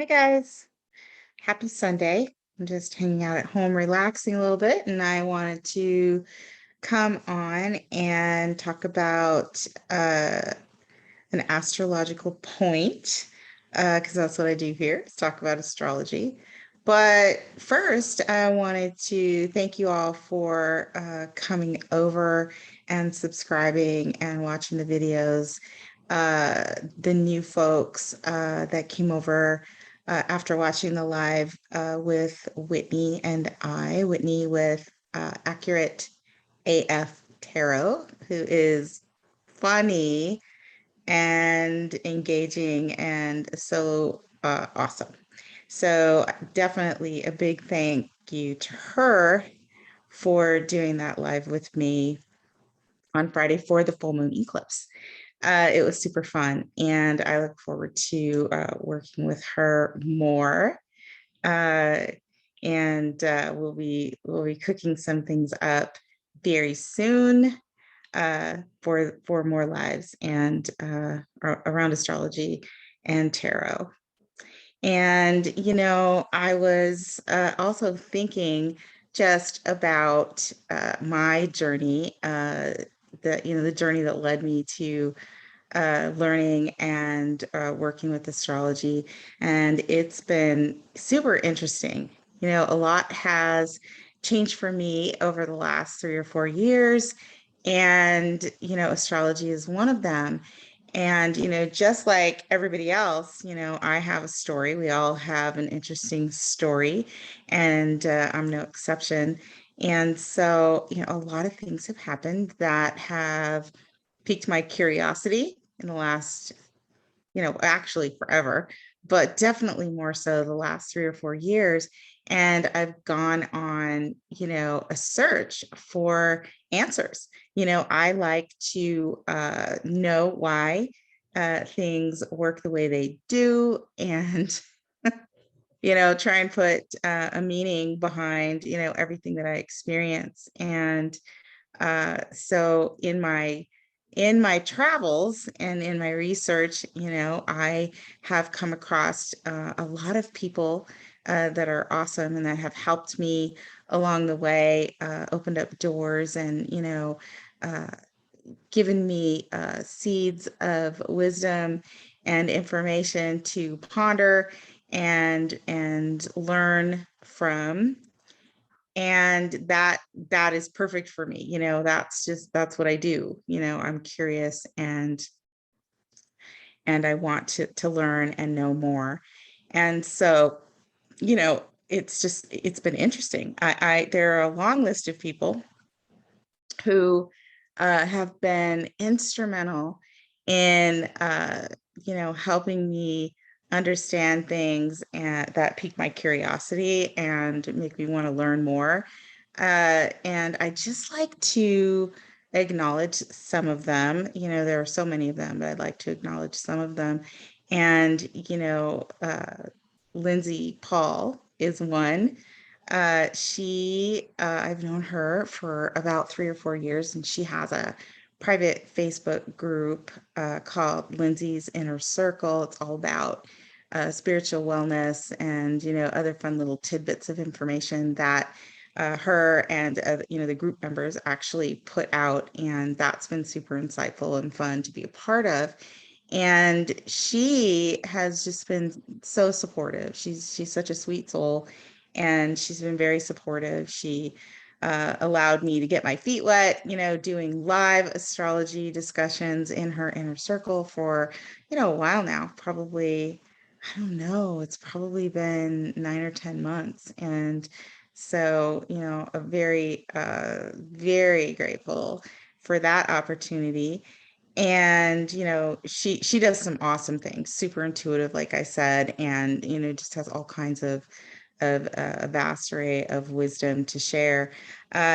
Hey guys, happy Sunday. I'm just hanging out at home, relaxing a little bit, and I wanted to come on and talk about an astrological point, because that's what I do here, is talk about astrology. But first, I wanted to thank you all for coming over and subscribing and watching the videos. The new folks that came over after watching the live with Whitney and Whitney with Accurate AF Tarot, who is funny and engaging and so awesome. So definitely a big thank you to her for doing that live with me on Friday for the full moon eclipse. It was super fun, and I look forward to working with her more. Uh, and we'll be cooking some things up very soon for more lives and around astrology and tarot. And I was also thinking just about my journey, the journey that led me to learning and working with astrology, and it's been super interesting. A lot has changed for me over the last 3 or 4 years, and astrology is one of them. And just like everybody else, I have a story. We all have an interesting story, and I'm no exception. And so, a lot of things have happened that have piqued my curiosity in the last, actually forever, but definitely more so the last 3 or 4 years. And I've gone on, a search for answers. I like to know why things work the way they do, and try and put a meaning behind, everything that I experience. And so in my travels and in my research, I have come across a lot of people that are awesome and that have helped me along the way, opened up doors, and uh, given me seeds of wisdom and information to ponder and learn from. And that is perfect for me. That's what I do. I'm curious, and I want to learn and know more. And so, it's been interesting. I There are a long list of people who have been instrumental in helping me understand things and that pique my curiosity and make me want to learn more. And I just like to acknowledge some of them. There are so many of them, but I'd like to acknowledge some of them. And Lindsay Paul is one. I've known her for about 3 or 4 years, and she has a private Facebook group called Lindsay's Inner Circle. It's all about spiritual wellness and, other fun little tidbits of information that her and, the group members actually put out. And that's been super insightful and fun to be a part of. And she has just been so supportive. She's such a sweet soul, and she's been very supportive. She allowed me to get my feet wet, doing live astrology discussions in her inner circle for, a while now, probably, I don't know, it's probably been 9 or 10 months. And so, a very, very grateful for that opportunity. And she does some awesome things, super intuitive, like I said, and just has all kinds of a vast array of wisdom to share.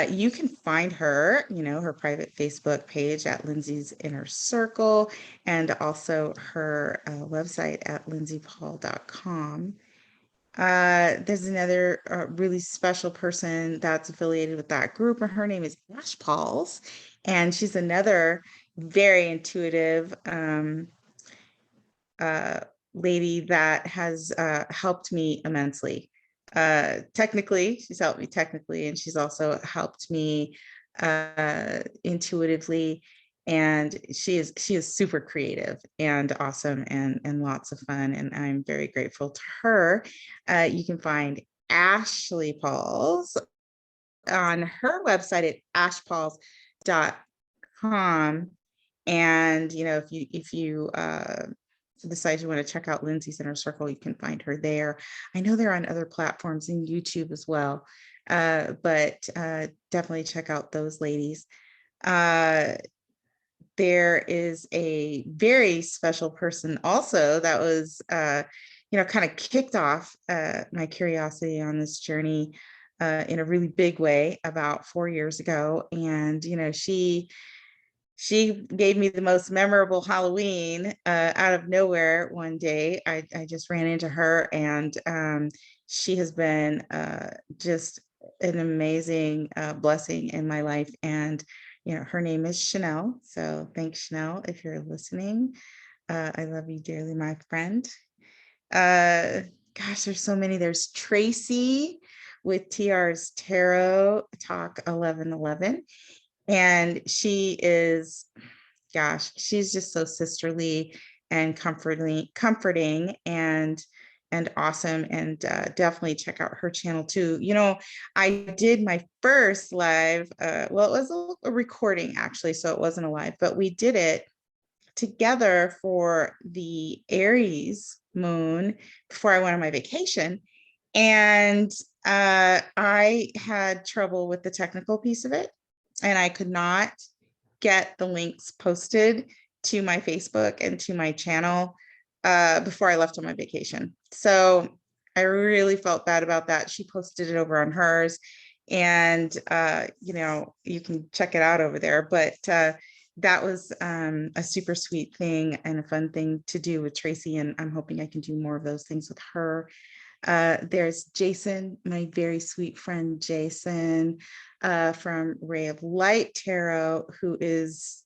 You can find her, her private Facebook page at Lindsay's Inner Circle, and also her website at lindsaypaul.com. There's another really special person that's affiliated with that group, and her name is Ash Pauls, and she's another very intuitive uh, lady that has helped me immensely. Technically, she's helped me technically, and she's also helped me intuitively. And she is super creative and awesome and lots of fun. And I'm very grateful to her. You can find Ashley Pauls on her website at ashpauls.com. And if you decide you want to check out Lindsay's Inner Circle, you can find her there. I know they're on other platforms and YouTube as well, but definitely check out those ladies. There is a very special person also that was kind of kicked off my curiosity on this journey in a really big way about 4 years ago. And she gave me the most memorable Halloween out of nowhere one day. I just ran into her, and she has been just an amazing blessing in my life. And her name is Chanel. So thanks, Chanel, if you're listening. I love you dearly, my friend. Gosh, there's so many. There's Tracy with TR's Tarot Talk 1111. And she's just so sisterly and comforting and awesome. And definitely check out her channel too. I did my first live, well, it was a recording actually, so it wasn't a live, but we did it together for the Aries moon before I went on my vacation. And I had trouble with the technical piece of it, and I could not get the links posted to my Facebook and to my channel before I left on my vacation. So I really felt bad about that. She posted it over on hers, and you can check it out over there. But that was a super sweet thing and a fun thing to do with Tracy, and I'm hoping I can do more of those things with her. There's Jason, my very sweet friend Jason from Ray of Light Tarot, who is,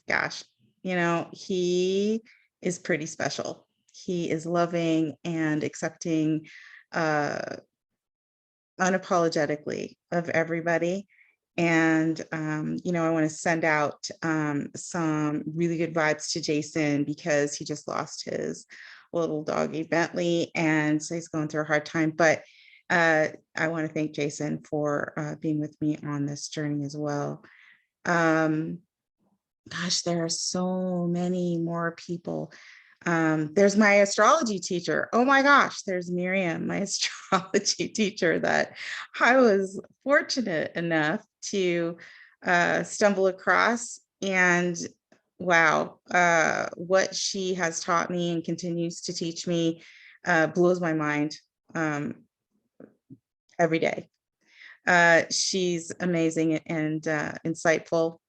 gosh, he is pretty special. He is loving and accepting unapologetically of everybody. And, I want to send out some really good vibes to Jason, because he just lost his little doggy Bentley. And so he's going through a hard time. But I want to thank Jason for being with me on this journey as well. Gosh, there are so many more people. There's my astrology teacher. Oh my gosh, there's Miriam, my astrology teacher that I was fortunate enough to stumble across. And wow, what she has taught me and continues to teach me blows my mind every day. She's amazing and insightful.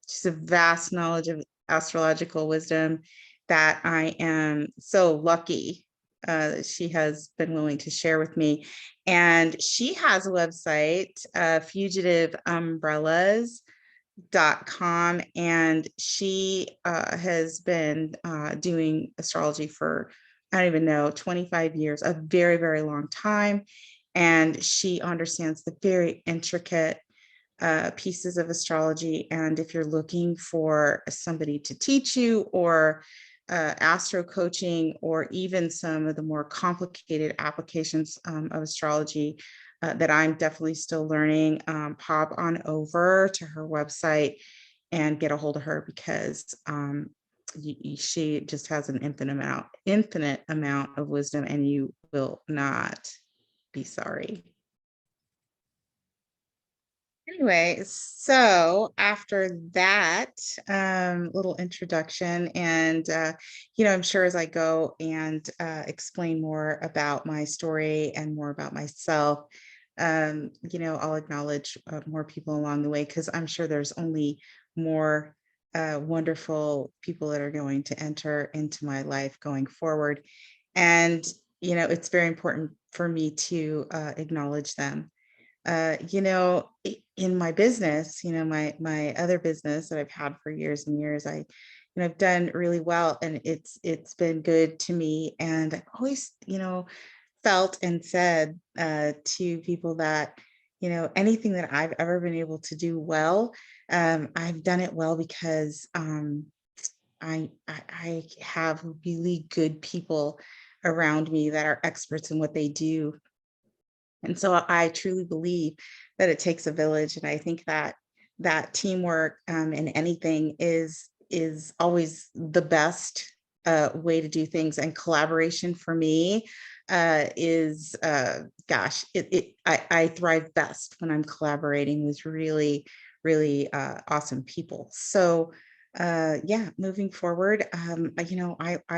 She's a vast knowledge of astrological wisdom that I am so lucky she has been willing to share with me. And she has a website, fugitiveumbrellas.com, and she has been doing astrology for, I don't even know, 25 years, a very, very long time. And she understands the very intricate pieces of astrology. And if you're looking for somebody to teach you, or astro coaching, or even some of the more complicated applications of astrology that I'm definitely still learning, pop on over to her website and get a hold of her, because she just has an infinite amount of wisdom, and you will not be sorry. Anyway, so after that little introduction, and I'm sure as I go and explain more about my story and more about myself, I'll acknowledge more people along the way, because I'm sure there's only more wonderful people that are going to enter into my life going forward. And it's very important for me to acknowledge them. In my business, my other business that I've had for years and years, I've done really well, and it's been good to me. And I've always, felt and said to people that, anything that I've ever been able to do well, I've done it well because I have really good people around me that are experts in what they do. And so I truly believe that it takes a village, and I think that teamwork in anything is always the best way to do things. And collaboration for me is, gosh, I thrive best when I'm collaborating with really, really awesome people. So yeah, moving forward, I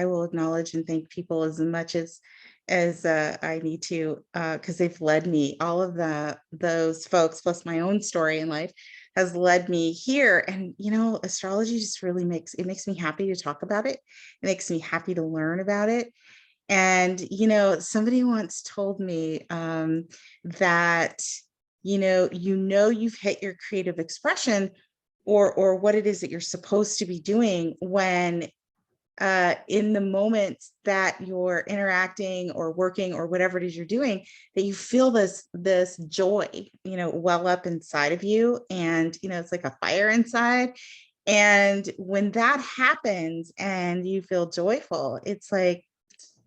will acknowledge and thank people as much as I need to, because they've led me. All of those folks, plus my own story in life, has led me here. And astrology just really makes me happy to talk about it. It makes me happy to learn about it. And somebody once told me that you've hit your creative expression, or what it is that you're supposed to be doing when in the moments that you're interacting or working or whatever it is you're doing, that you feel this joy, well up inside of you. And, it's like a fire inside. And when that happens and you feel joyful, it's like,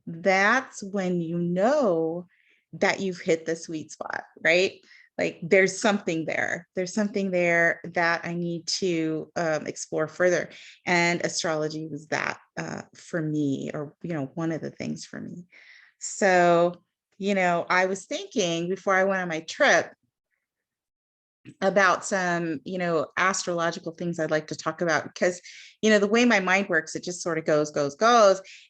that's when that you've hit the sweet spot, right? Like there's something there that I need to explore further. And astrology was that for me, or one of the things for me. So I was thinking before I went on my trip about some astrological things I'd like to talk about, because the way my mind works, it just sort of goes,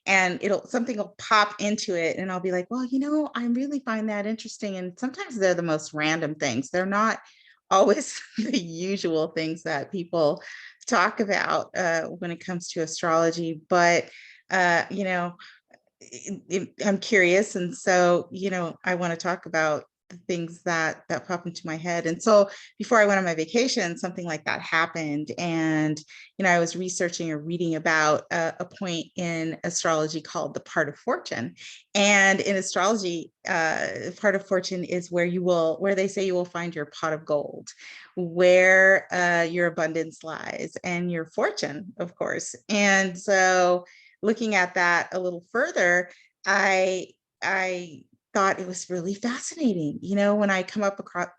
and something will pop into it, and I'll be like, well, I really find that interesting. And sometimes they're the most random things. They're not always the usual things that people talk about when it comes to astrology, but I'm curious, and so I want to talk about the things that pop into my head. And so before I went on my vacation, something like that happened, and I was researching or reading about a point in astrology called the part of fortune. And in astrology, part of fortune is where they say you will find your pot of gold, where your abundance lies, and your fortune, of course. And so looking at that a little further, I thought it was really fascinating. When I come across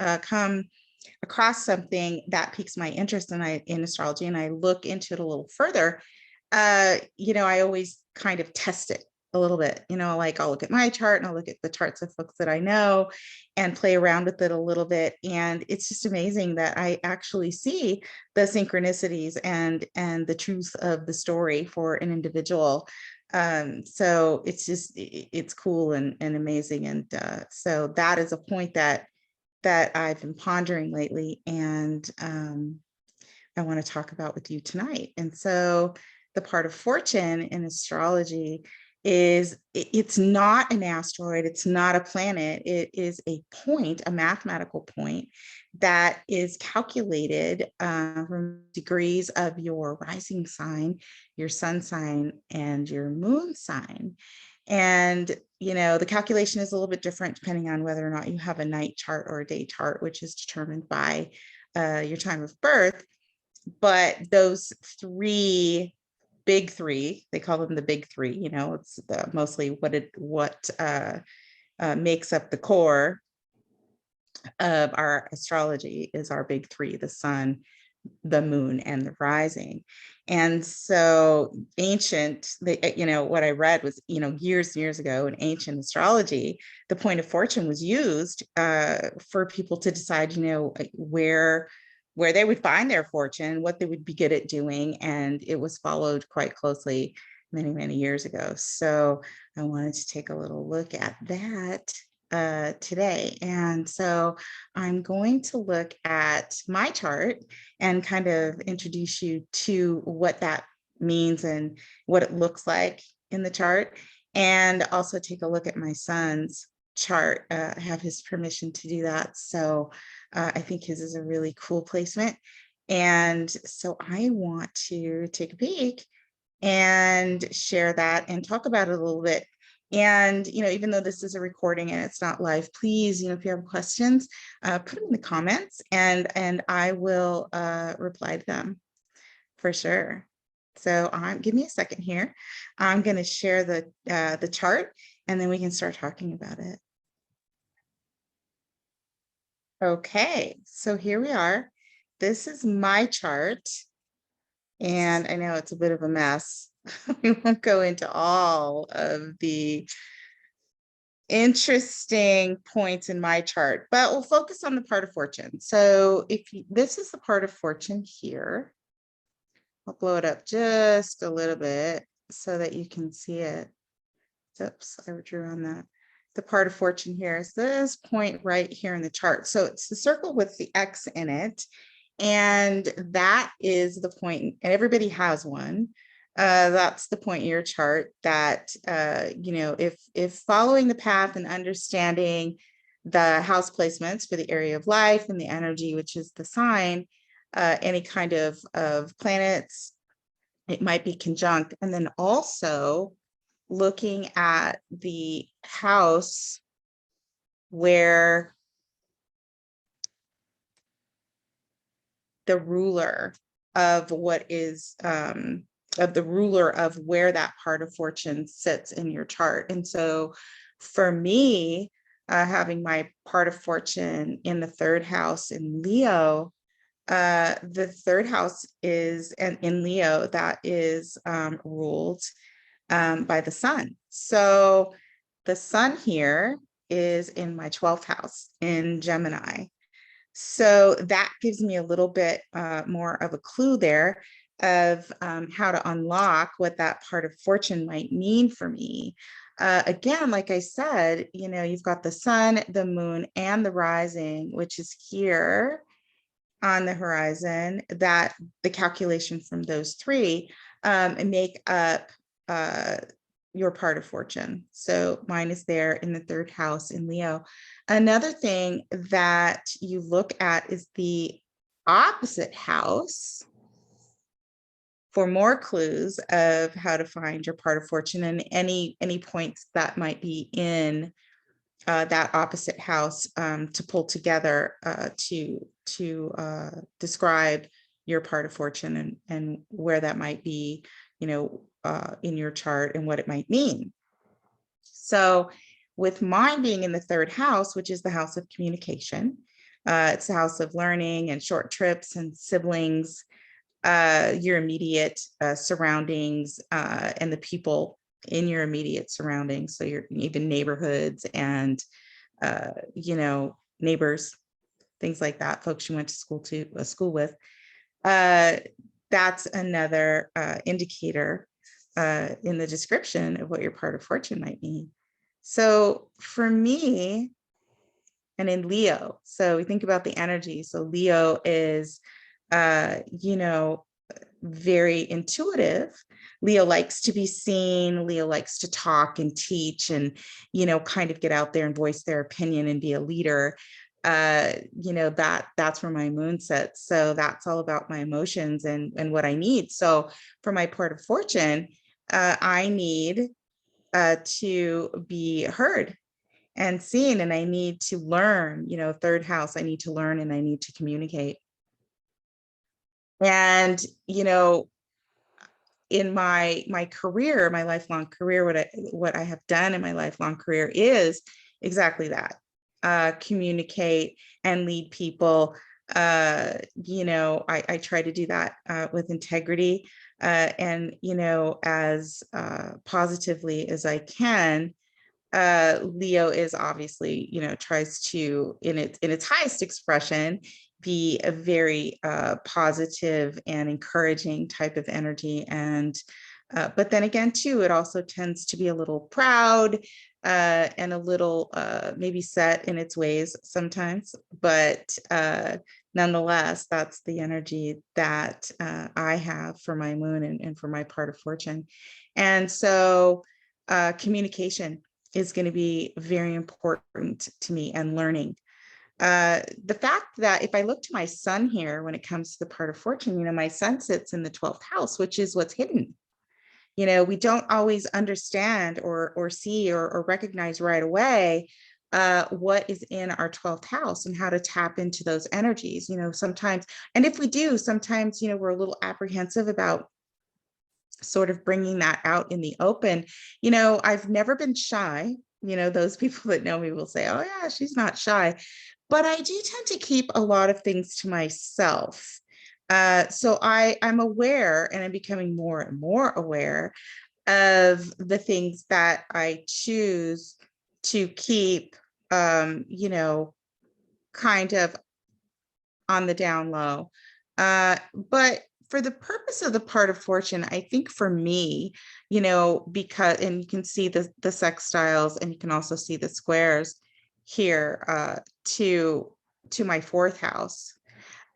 something that piques my interest in astrology, and I look into it a little further, I always kind of test it a little bit. Like I'll look at my chart, and I'll look at the charts of folks that I know and play around with it a little bit. And it's just amazing that I actually see the synchronicities and the truth of the story for an individual. So it's cool and amazing. And so that is a point that I've been pondering lately, and I want to talk about with you tonight. And so the part of fortune in astrology is, it's not an asteroid, it's not a planet, it is a point, a mathematical point that is calculated from degrees of your rising sign, your sun sign, and your moon sign. And the calculation is a little bit different depending on whether or not you have a night chart or a day chart, which is determined by your time of birth. But those big three, they call them the big three, it's mostly what makes up the core of our astrology is our big three: the sun, the moon, and the rising. And so what I read was, years and years ago in ancient astrology, the point of fortune was used for people to decide, where they would find their fortune, what they would be good at doing. And it was followed quite closely many, many years ago. So I wanted to take a little look at that today. And so I'm going to look at my chart and kind of introduce you to what that means and what it looks like in the chart, and also take a look at my son's chart. I have his permission to do that. So I think his is a really cool placement. And so I want to take a peek and share that and talk about it a little bit. And, even though this is a recording and it's not live, please, if you have questions, put them in the comments and I will reply to them for sure. So give me a second here. I'm going to share the chart and then we can start talking about it. Okay, so here we are. This is my chart. And I know it's a bit of a mess. We won't go into all of the interesting points in my chart, but we'll focus on the part of fortune. So this is the part of fortune here. I'll blow it up just a little bit so that you can see it. Oops, I drew on that. The part of fortune here is this point right here in the chart. So it's the circle with the X in it. And that is the point, and everybody has one. That's the point in your chart that, if following the path and understanding the house placements for the area of life and the energy, which is the sign, any kind of planets, it might be conjunct. And then also looking at the house where the ruler of what is of the ruler of where that part of fortune sits in your chart. And so for me, having my part of fortune in the third house in Leo, the third house is in Leo that is ruled by the sun. So the sun here is in my 12th house in Gemini. So that gives me a little bit more of a clue there of how to unlock what that part of fortune might mean for me. Again, like I said, you've got the sun, the moon, and the rising, which is here on the horizon, that the calculation from those three make up your part of fortune. So mine is there in the third house in Leo. Another thing that you look at is the opposite house for more clues of how to find your part of fortune and any points that might be in that opposite house to pull together to describe your part of fortune and where that might be, in your chart and what it might mean. So with mine being in the third house, which is the house of communication, it's the house of learning and short trips and siblings, your immediate surroundings and the people in your immediate surroundings. So your even neighborhoods and, neighbors, things like that, folks you went to school with. That's another indicator in the description of what your part of fortune might mean. So for me, and in Leo, so we think about the energy. So Leo is, very intuitive. Leo likes to be seen. Leo likes to talk and teach and, kind of get out there and voice their opinion and be a leader. That's where my moon sits. So that's all about my emotions and what I need. So for my part of fortune, I need to be heard and seen, and I need to learn, third house, I need to learn and I need to communicate. And, in my career, my lifelong career, what I have done in my lifelong career is exactly that. Communicate and lead people. I try to do that with integrity and, as positively as I can. Leo is obviously, tries to, in its highest expression, be a very positive and encouraging type of energy. And but then again, too, it also tends to be a little proud and a little maybe set in its ways sometimes. But nonetheless, that's the energy that I have for my moon and for my part of fortune. And so communication is going to be very important to me, and learning. The fact that if I look to my sun here, when it comes to the part of fortune, my sun sits in the 12th house, which is what's hidden. We don't always understand or see or recognize right away what is in our 12th house and how to tap into those energies, sometimes. And if we do, sometimes, we're a little apprehensive about sort of bringing that out in the open. I've never been shy. Those people that know me will say, oh yeah, she's not shy. But I do tend to keep a lot of things to myself. So I'm aware, and I'm becoming more and more aware of the things that I choose to keep, kind of on the down low. But for the purpose of the part of fortune, I think for me, because, and you can see the sextiles, and you can also see the squares here to my 4th house.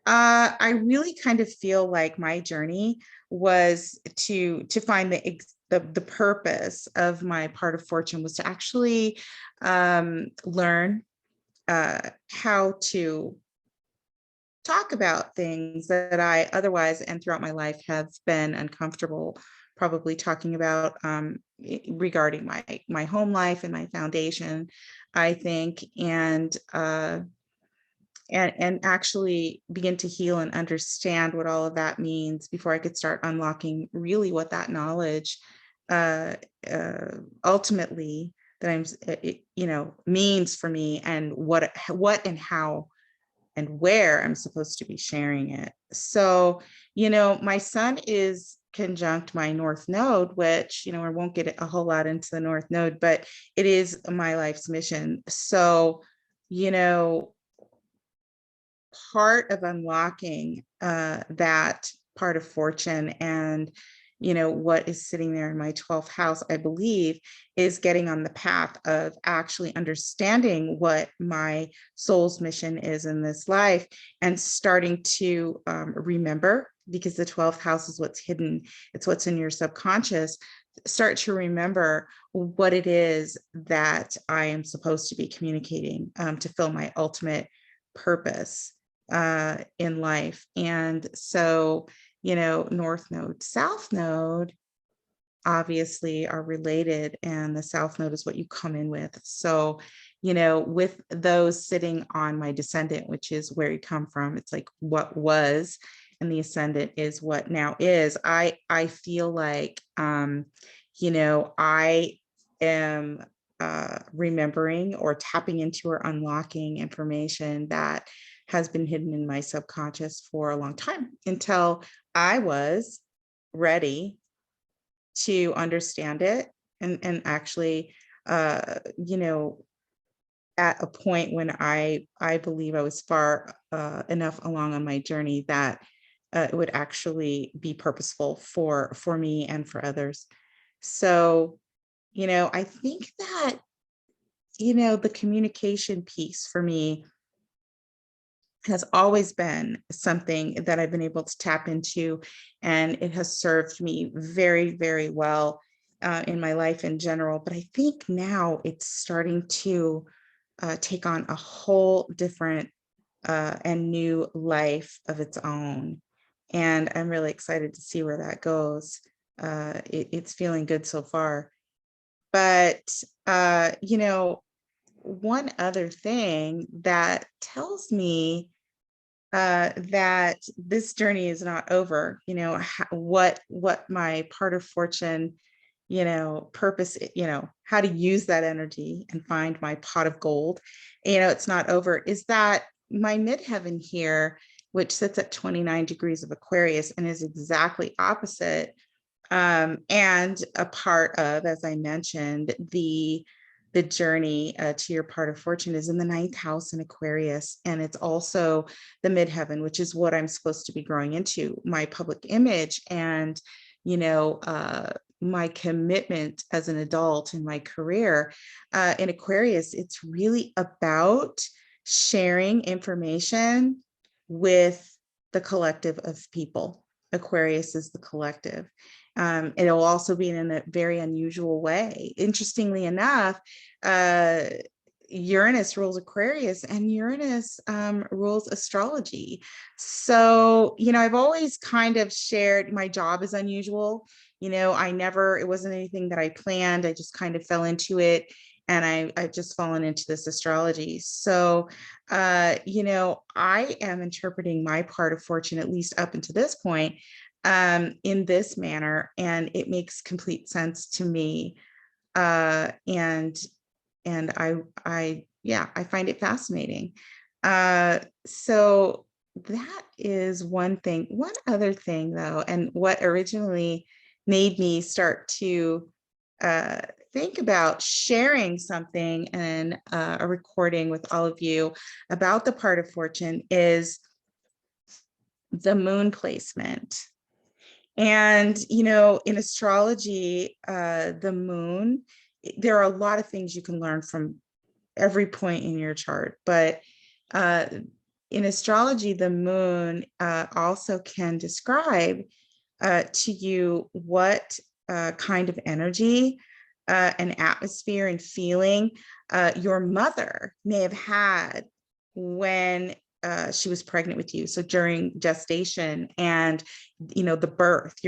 I really kind of feel like my journey was to find the purpose of my part of fortune was to actually learn how to talk about things that I otherwise and throughout my life have been uncomfortable probably talking about, regarding my home life and my foundation, I think, and actually begin to heal and understand what all of that means before I could start unlocking really what that knowledge ultimately that means for me, and what and how and where I'm supposed to be sharing it. So, my sun is conjunct my North Node, which, I won't get a whole lot into the North Node, but it is my life's mission. So, part of unlocking that part of fortune, and what is sitting there in my 12th house, I believe, is getting on the path of actually understanding what my soul's mission is in this life, and starting to remember, because the 12th house is what's hidden, it's what's in your subconscious. Start to remember what it is that I am supposed to be communicating to fill my ultimate purpose in life. And so, North Node, South Node obviously are related, and the South Node is what you come in with. So, with those sitting on my descendant, which is where you come from, it's like what was, and the ascendant is what now is. I feel like, I am remembering or tapping into or unlocking information that has been hidden in my subconscious for a long time, until I was ready to understand it, and actually, at a point when I believe I was far enough along on my journey that it would actually be purposeful for me and for others. So, I think that, the communication piece for me has always been something that I've been able to tap into, and it has served me very, very well in my life in general. But I think now it's starting to take on a whole different and new life of its own. And I'm really excited to see where that goes. It's feeling good so far. But, one other thing that tells me that this journey is not over, what my part of fortune, purpose, how to use that energy and find my pot of gold, it's not over, is that my midheaven here, which sits at 29 degrees of Aquarius and is exactly opposite, and a part of, as I mentioned, the journey to your part of fortune, is in the 9th house in Aquarius. And it's also the midheaven, which is what I'm supposed to be growing into, my public image, and, my commitment as an adult in my career. In Aquarius, it's really about sharing information with the collective of people. Aquarius is the collective. It'll also be in a very unusual way. Interestingly enough, Uranus rules Aquarius, and Uranus rules astrology. So, I've always kind of shared my job is unusual. It wasn't anything that I planned. I just kind of fell into it. And I've just fallen into this astrology. So, I am interpreting my part of fortune, at least up until this point, in this manner, and it makes complete sense to me. And I find it fascinating. So that is one thing. One other thing, though, and what originally made me start to think about sharing something and a recording with all of you about the part of fortune is the moon placement. And, in astrology, the moon, there are a lot of things you can learn from every point in your chart, but in astrology, the moon also can describe to you what kind of energy and atmosphere and feeling your mother may have had when she was pregnant with you. So during gestation and, your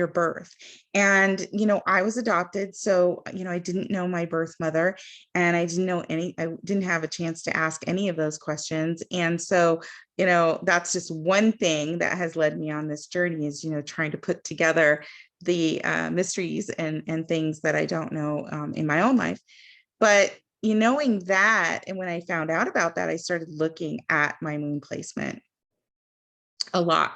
birth. And, I was adopted. So, I didn't know my birth mother, and I didn't have a chance to ask any of those questions. And so, that's just one thing that has led me on this journey is, trying to put together the mysteries and things that I don't know in my own life. But knowing that, and when I found out about that, I started looking at my moon placement a lot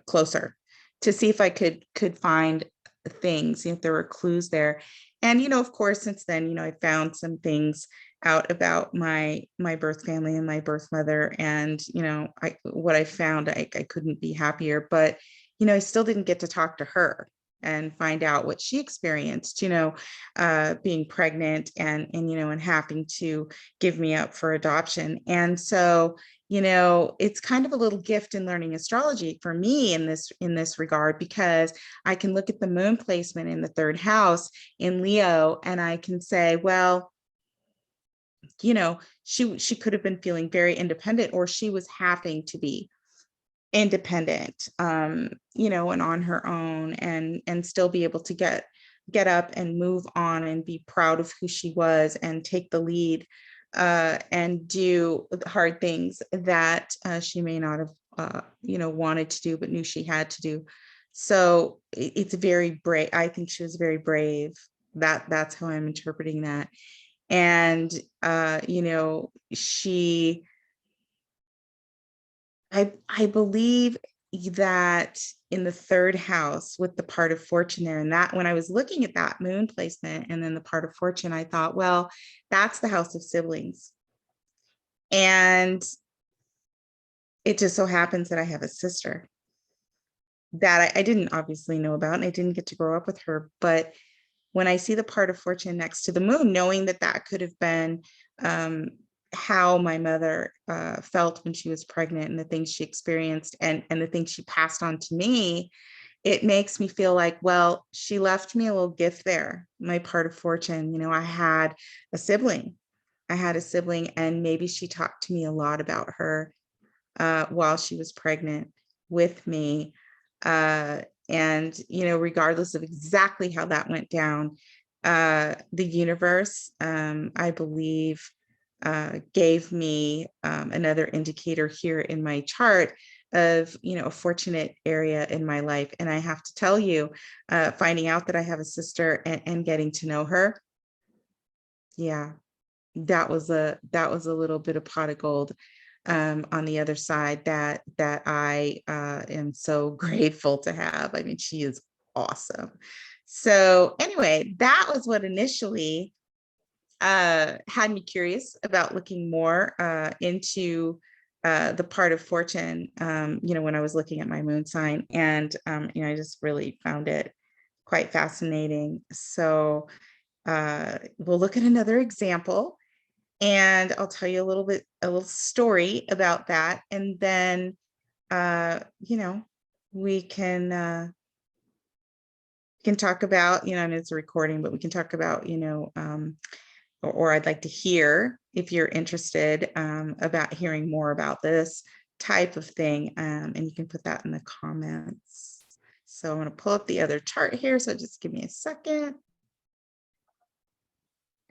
closer to see if I could find things, if there were clues there. And of course, since then, I found some things out about my birth family and my birth mother, and what I found, I couldn't be happier. But I still didn't get to talk to her and find out what she experienced, being pregnant and having to give me up for adoption. And so, it's kind of a little gift in learning astrology for me in this regard, because I can look at the moon placement in the third house in Leo, and I can say, well, she could have been feeling very independent, or she was having to be independent, and on her own, and still be able to get up and move on and be proud of who she was and take the lead, and do hard things that she may not have, wanted to do, but knew she had to do. So it's very brave. I think she was very brave. That's how I'm interpreting that. And, I believe that in the third house with the part of fortune there, and that when I was looking at that moon placement and then the part of fortune, I thought, well, that's the house of siblings. And it just so happens that I have a sister that I didn't obviously know about, and I didn't get to grow up with her. But when I see the part of fortune next to the moon, knowing that that could have been how my mother felt when she was pregnant, and the things she experienced, and the things she passed on to me, it makes me feel like, well, she left me a little gift there, my part of fortune. I had a sibling. And maybe she talked to me a lot about her while she was pregnant with me. And, regardless of exactly how that went down, the universe, I believe, gave me another indicator here in my chart of, a fortunate area in my life. And I have to tell you, finding out that I have a sister and getting to know her, yeah, that was a little bit of pot of gold on the other side that I am so grateful to have. I mean, she is awesome. So anyway, that was what initially had me curious about looking more into the part of fortune, when I was looking at my moon sign. And, I just really found it quite fascinating. So we'll look at another example, and I'll tell you a little story about that. And then, we can talk about, I know it's a recording, but we can talk about, or I'd like to hear if you're interested about hearing more about this type of thing. And you can put that in the comments. So I'm going to pull up the other chart here. So just give me a second.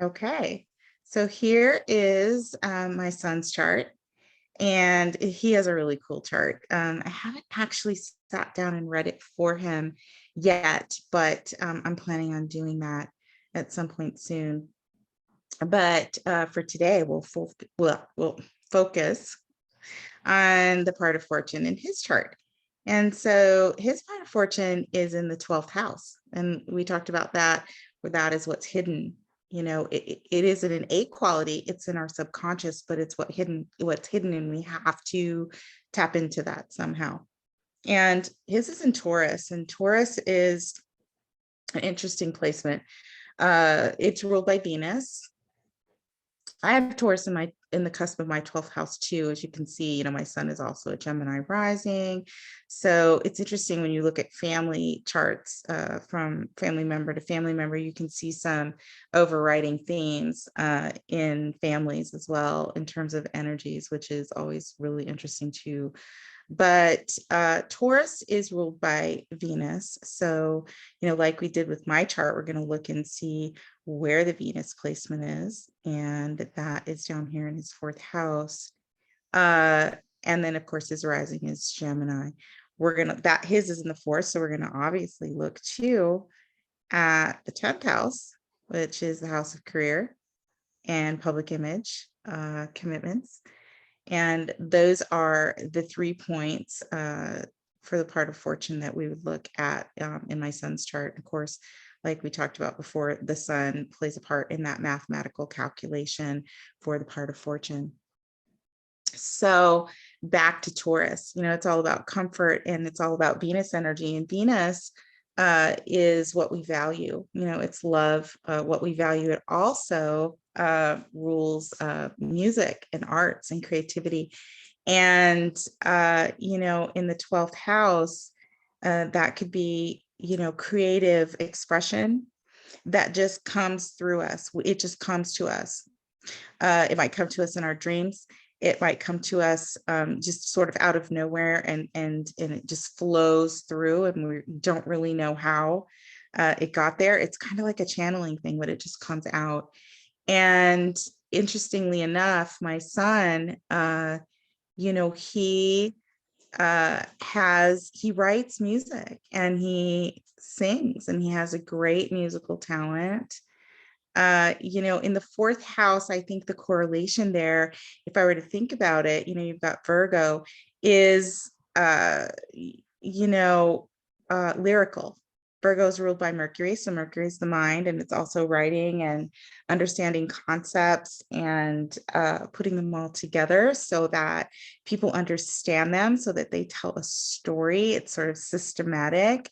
Okay. So here is my son's chart. And he has a really cool chart. I haven't actually sat down and read it for him yet, but I'm planning on doing that at some point soon. But for today, we'll focus on the part of fortune in his chart. And so his part of fortune is in the 12th house. And we talked about that, where that is what's hidden. It isn't an innate quality, it's in our subconscious, but it's what's hidden, and we have to tap into that somehow. And his is in Taurus, and Taurus is an interesting placement. It's ruled by Venus. I have Taurus in the cusp of my 12th house too. As you can see, my son is also a Gemini rising. So it's interesting when you look at family charts from family member to family member, you can see some overriding themes in families as well in terms of energies, which is always really interesting too. But Taurus is ruled by Venus. So, like we did with my chart, we're going to look and see where the Venus placement is. And that is down here in his 4th house. And then, of course, his rising is Gemini. His is in the 4th. So we're going to obviously look too at the 10th house, which is the house of career and public image commitments. And those are the 3 points for the part of fortune that we would look at in my son's chart. Of course, like we talked about before, the sun plays a part in that mathematical calculation for the part of fortune. So back to Taurus, it's all about comfort, and it's all about Venus energy. And Venus is what we value. It's love, what we value. It also rules music and arts and creativity. And, in the 12th house, that could be, creative expression that just comes through us. It just comes to us. It might come to us in our dreams. It might come to us just sort of out of nowhere, and it just flows through, and we don't really know how it got there. It's kind of like a channeling thing, but it just comes out. And interestingly enough, my son, he he writes music and he sings, and he has a great musical talent. In the 4th house, I think the correlation there, if I were to think about it, you've got Virgo is, lyrical. Virgo is ruled by Mercury. So Mercury is the mind, and it's also writing and understanding concepts and putting them all together so that people understand them, so that they tell a story. It's sort of systematic,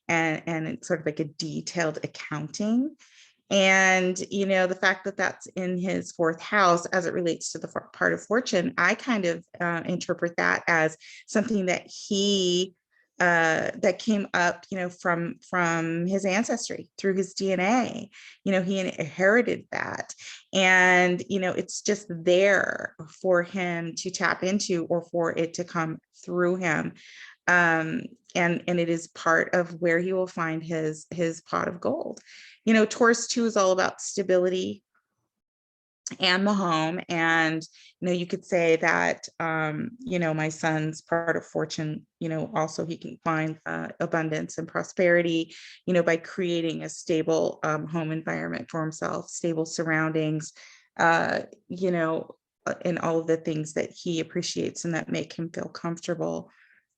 and it's sort of like a detailed accounting. And, the fact that that's in his 4th house as it relates to the part of fortune, I kind of interpret that as something that that came up, from his ancestry through his DNA. He inherited that. And, it's just there for him to tap into, or for it to come through him. And it is part of where he will find his pot of gold. Taurus too is all about stability and the home. And, you could say that, my son's part of fortune, also he can find abundance and prosperity, by creating a stable home environment for himself, stable surroundings, and all of the things that he appreciates and that make him feel comfortable.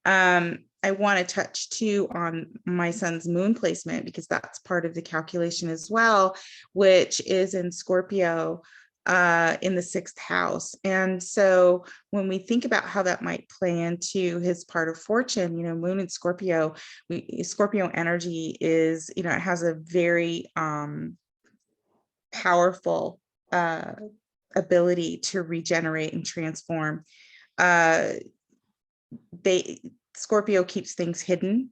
I want to touch too on my son's moon placement, because that's part of the calculation as well, which is in Scorpio in the 6th house. And so when we think about how that might play into his part of fortune, moon in Scorpio, Scorpio energy is, it has a very powerful ability to regenerate and transform. Scorpio keeps things hidden,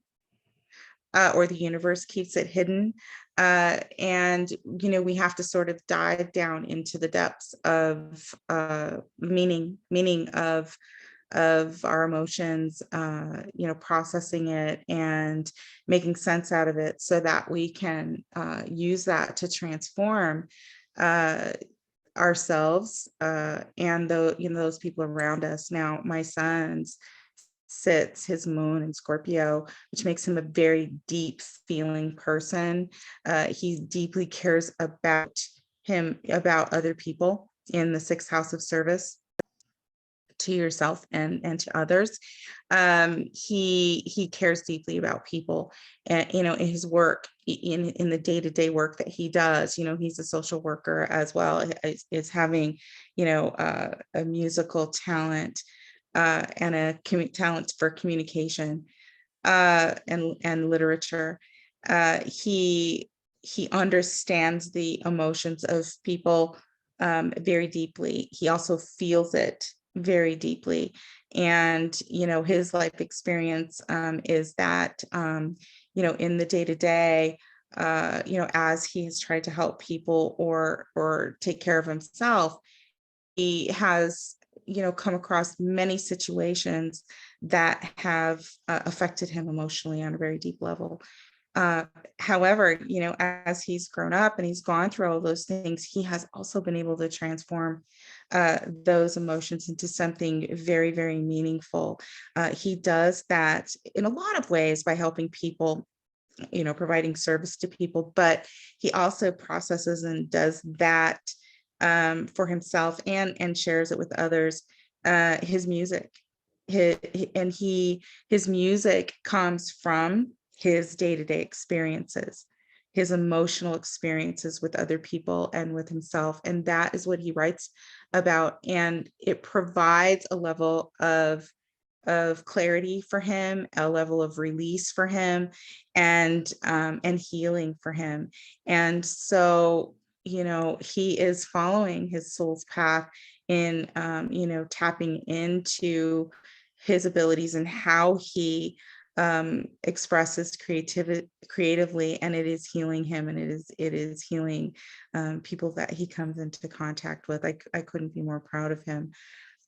or the universe keeps it hidden. And, we have to sort of dive down into the depths of meaning of our emotions, processing it and making sense out of it so that we can use that to transform ourselves, and those people around us. Now, my son's sits his moon in Scorpio, which makes him a very deep feeling person. He deeply cares about other people in the sixth house of service to yourself and to others. He cares deeply about people, and in his work, in the day-to-day work that he does. He's a social worker as well, is having a musical talent, and a talent for communication, and literature. He understands the emotions of people very deeply. He also feels it very deeply. And, his life experience is that, in the day to day, as he has tried to help people or take care of himself, he has, come across many situations that have affected him emotionally on a very deep level. However, as he's grown up and he's gone through all those things, he has also been able to transform those emotions into something very, very meaningful. He does that in a lot of ways by helping people, providing service to people, but he also processes and does that for himself and shares it with others. His music, his music comes from his day-to-day experiences, his emotional experiences with other people and with himself. And that is what he writes about. And it provides a level of clarity for him, a level of release for him, and healing for him. And so, he is following his soul's path in, tapping into his abilities and how he expresses creatively, and it is healing him, and it is healing people that he comes into contact with. I couldn't be more proud of him.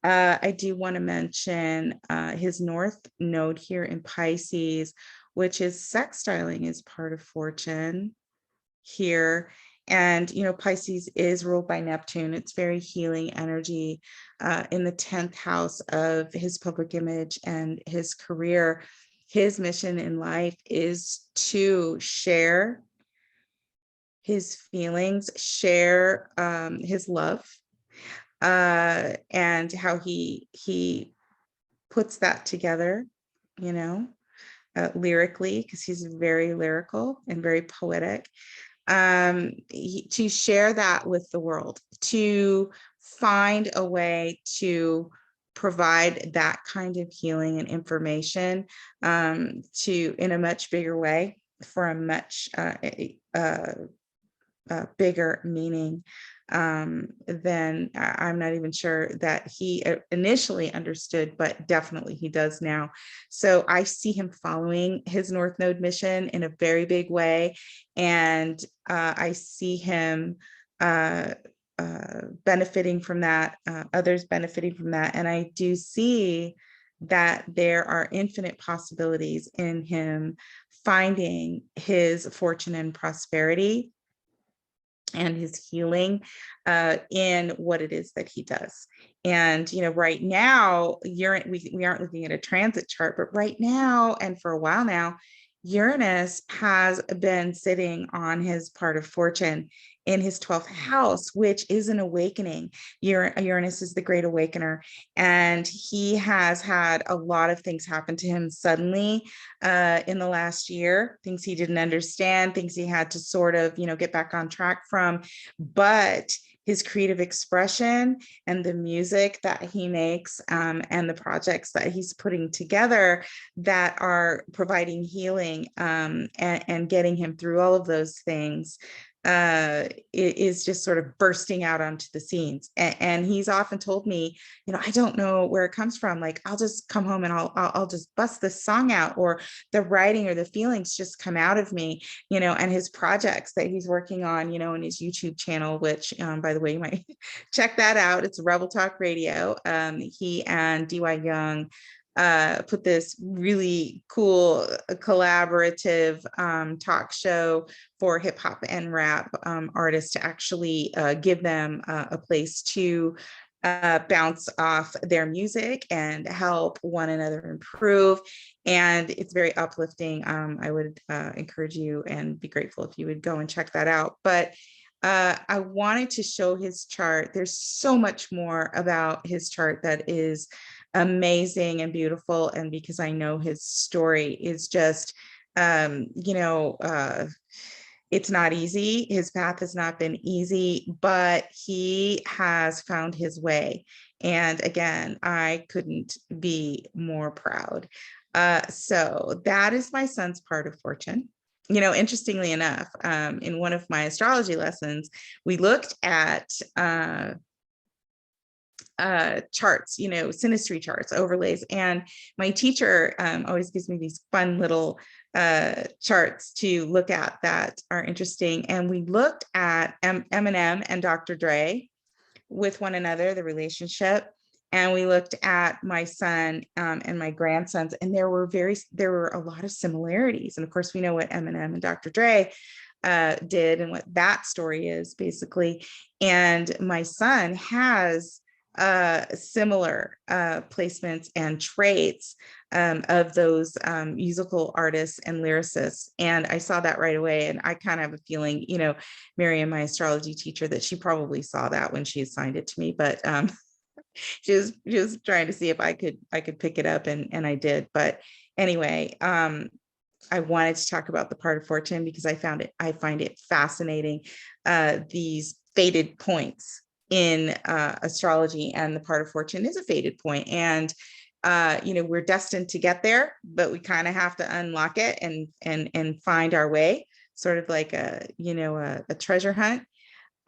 I do want to mention his North Node here in Pisces, which is sextiling his part of fortune here. And, Pisces is ruled by Neptune. It's very healing energy in the 10th house of his public image and his career. His mission in life is to share his feelings, share his love, and how he puts that together, you know, lyrically, because he's very lyrical and very poetic, to share that with the world, to find a way to provide that kind of healing and information to in a much bigger way for a much bigger meaning than I'm not even sure that he initially understood, but definitely he does now. So I see him following his North Node mission in a very big way. And I see him benefiting from that, others benefiting from that. And I do see that there are infinite possibilities in him finding his fortune and prosperity and his healing in what it is that he does. And, right now, we aren't looking at a transit chart, but right now, and for a while now, Uranus has been sitting on his part of fortune in his 12th house, which is an awakening. Uranus is the great awakener, and he has had a lot of things happen to him suddenly in the last year, things he didn't understand, things he had to sort of, get back on track from. But his creative expression and the music that he makes and the projects that he's putting together that are providing healing and getting him through all of those things is just sort of bursting out onto the scenes. And he's often told me, I don't know where it comes from. Like, I'll just come home and I'll just bust this song out, or the writing or the feelings just come out of me, and his projects that he's working on, in his YouTube channel, which, by the way, you might check that out. It's Rebel Talk Radio. He and DY Young put this really cool collaborative talk show for hip hop and rap artists to actually give them a place to bounce off their music and help one another improve. And it's very uplifting. I would encourage you and be grateful if you would go and check that out. But I wanted to show his chart. There's so much more about his chart that is amazing and beautiful. And because I know his story is just, it's not easy. His path has not been easy, but he has found his way. And again, I couldn't be more proud. So that is my son's part of fortune. Interestingly enough, in one of my astrology lessons, we looked at charts, synastry charts, overlays. And my teacher always gives me these fun little charts to look at that are interesting. And we looked at Eminem and Dr. Dre with one another, the relationship. And we looked at my son and my grandsons, and there were a lot of similarities. And of course, we know what Eminem and Dr. Dre did and what that story is basically. And my son has similar placements and traits of those musical artists and lyricists. And I saw that right away. And I kind of have a feeling, Miriam, my astrology teacher, that she probably saw that when she assigned it to me. But she was trying to see if I could pick it up, and I did. But anyway, I wanted to talk about the part of fortune because I find it fascinating, these fated points in astrology, and the part of fortune is a fated point. And we're destined to get there, but we kind of have to unlock it and find our way, sort of like a treasure hunt.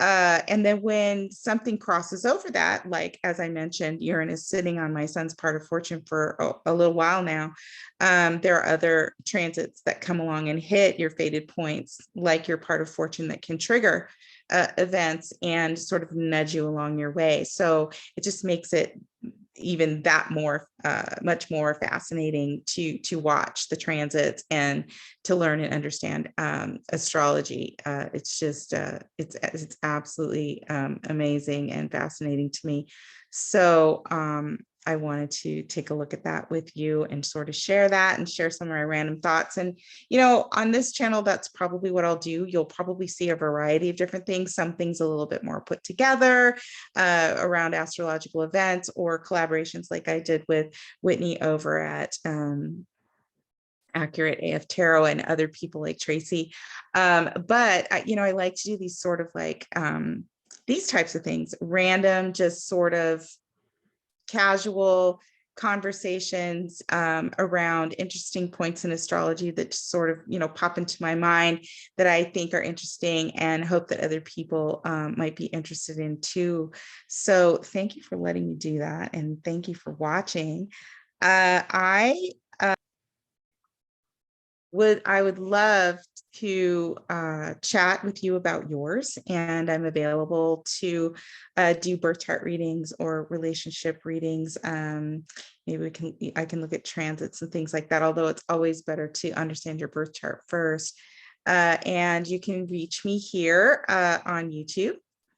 And then when something crosses over that, like, as I mentioned, Uranus sitting on my son's part of fortune for a little while now, there are other transits that come along and hit your fated points, like your part of fortune, that can trigger events and sort of nudge you along your way. So it just makes it even that much more fascinating to watch the transits and to learn and understand astrology. It's just it's absolutely amazing and fascinating to me. So I wanted to take a look at that with you and sort of share that and share some of my random thoughts. And, on this channel, that's probably what I'll do. You'll probably see a variety of different things, some things a little bit more put together around astrological events or collaborations like I did with Whitney over at Accurate AF Tarot and other people like Tracy. But I like to do these sort of like these types of things, random, just sort of casual conversations around interesting points in astrology that just sort of, pop into my mind that I think are interesting and hope that other people might be interested in too. So thank you for letting me do that. And thank you for watching. I would love to chat with you about yours, and I'm available to do birth chart readings or relationship readings. Maybe I can look at transits and things like that, although it's always better to understand your birth chart first. And you can reach me here on YouTube,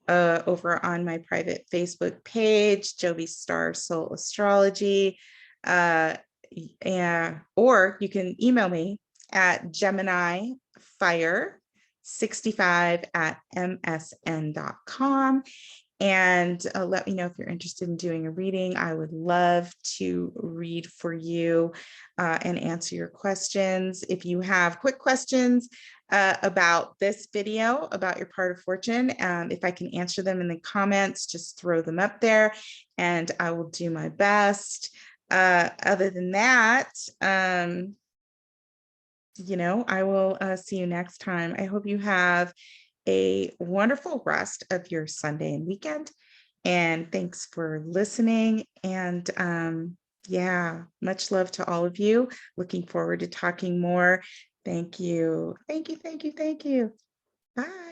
over on my private Facebook page, Jovi Star Soul Astrology, or you can email me at GeminiFire65@msn.com, and let me know if you're interested in doing a reading. I would love to read for you and answer your questions. If you have quick questions about this video, about your part of fortune, if I can answer them in the comments, just throw them up there and I will do my best. Other than that, I will see you next time. I hope you have a wonderful rest of your Sunday and weekend. And thanks for listening. And yeah, much love to all of you. Looking forward to talking more. Thank you. Thank you. Thank you. Thank you. Bye.